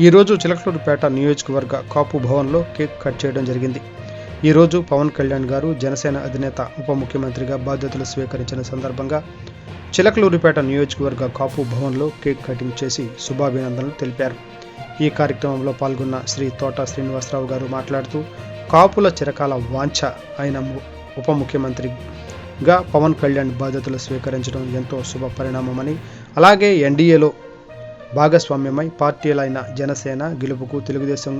ఈరోజు చిలకలూరుపేట నియోజకవర్గ కాపు భవన్లో కేక్ కట్ చేయడం జరిగింది. ఈరోజు పవన్ కళ్యాణ్ గారు జనసేన అధినేత ఉప ముఖ్యమంత్రిగా బాధ్యతలు స్వీకరించిన సందర్భంగా చిలకలూరుపేట నియోజకవర్గ కాపు భవన్లో కేక్ కటింగ్ చేసి శుభాభినందనలు తెలిపారు. ఈ కార్యక్రమంలో పాల్గొన్న శ్రీ తోట శ్రీనివాసరావు గారు మాట్లాడుతూ కాపుల చిరకాల వాంఛ అయిన ఉప ముఖ్యమంత్రిగా పవన్ కళ్యాణ్ బాధ్యతలు స్వీకరించడం ఎంతో శుభ పరిణామమని, అలాగే ఎన్డీఏలో భాగస్వామ్యమై పార్టీలైన జనసేన గెలుపుకు, తెలుగుదేశం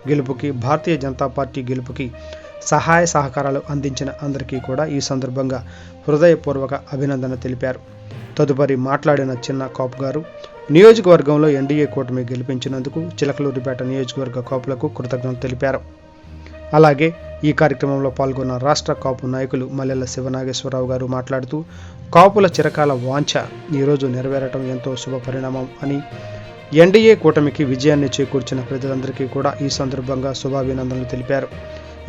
గెలుపుకి, భారతీయ జనతా పార్టీ గెలుపుకి సహాయ సహకారాలు అందించిన అందరికీ కూడా ఈ సందర్భంగా హృదయపూర్వక అభినందన తెలిపారు. తదుపరి మాట్లాడిన చిన్న కాపు గారు నియోజకవర్గంలో ఎన్డీఏ కూటమి గెలిపించినందుకు చిలకలూరిపేట నియోజకవర్గ కాపులకు కృతజ్ఞతలు తెలిపారు. అలాగే ఈ కార్యక్రమంలో పాల్గొన్న రాష్ట్ర కాపు నాయకులు మల్లెల శివనాగేశ్వరరావు గారు మాట్లాడుతూ కాపుల చిరకాల వాంఛ ఈరోజు నెరవేరటం ఎంతో శుభ పరిణామం అని, ఎన్డీఏ కూటమికి విజయాన్ని చేకూర్చిన ప్రజలందరికీ కూడా ఈ సందర్భంగా శుభాభినందనలు తెలిపారు.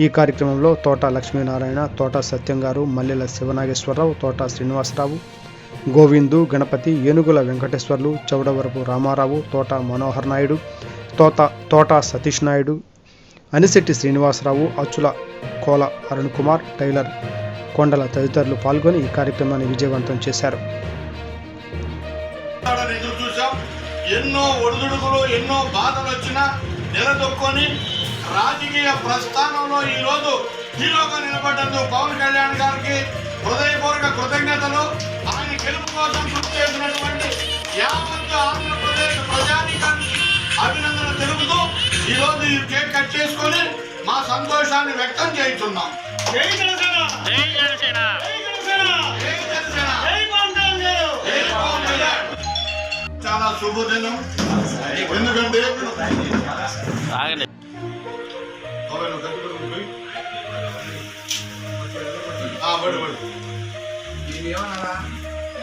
ఈ కార్యక్రమంలో తోట లక్ష్మీనారాయణ, తోట సత్యం గారు, మల్లెల శివనాగేశ్వరరావు, తోట శ్రీనివాసరావు, గోవిందు, గణపతి, ఏనుగుల వెంకటేశ్వర్లు, చౌడవరపు రామారావు, తోట మనోహర్ నాయుడు, తోట సతీష్ నాయుడు, అనిశెట్టి శ్రీనివాసరావు, అచ్చుల కోల అరుణ్ కుమార్, టైలర్ కొండల తదితరులు పాల్గొని ఈ కార్యక్రమాన్ని విజయవంతం చేశారు. ఎన్నో ఒడిదుడుకులు, ఎన్నో బాధలు వచ్చినా నిలదొక్కొని రాజకీయ ప్రస్థానంలో ఈరోజు హీరోగా నిలబడ్డందుకు పవన్ కళ్యాణ్ గారికి హృదయపూర్వక కృతజ్ఞతలు. ఆయన గెలుపు కోసం కృషి చేసినటువంటి యావత్ ఆంధ్రప్రదేశ్ ప్రజానీకానికి అభినందన తెలుపుతూ ఈరోజు ఈ కేక్ కట్ చేసుకొని మా సంతోషాన్ని వ్యక్తం చేస్తున్నాం. జై జనసేన, జై జనసేన, జై జనసేన, జై జనసేన, జై పవన్ కళ్యాణ్, జై పవన్ కళ్యాణ్. చాలా శుభదినం. ఎందుకంటే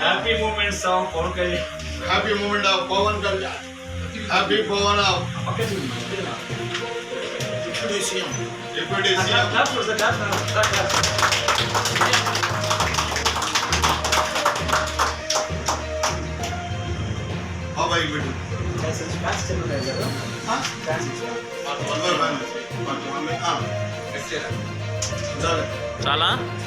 happy moments of Pawan Kalyan, happy moment of Pawan Kalyan, happy Pawan of deputy CM. బాబాయ్ బిడ్డ చాలా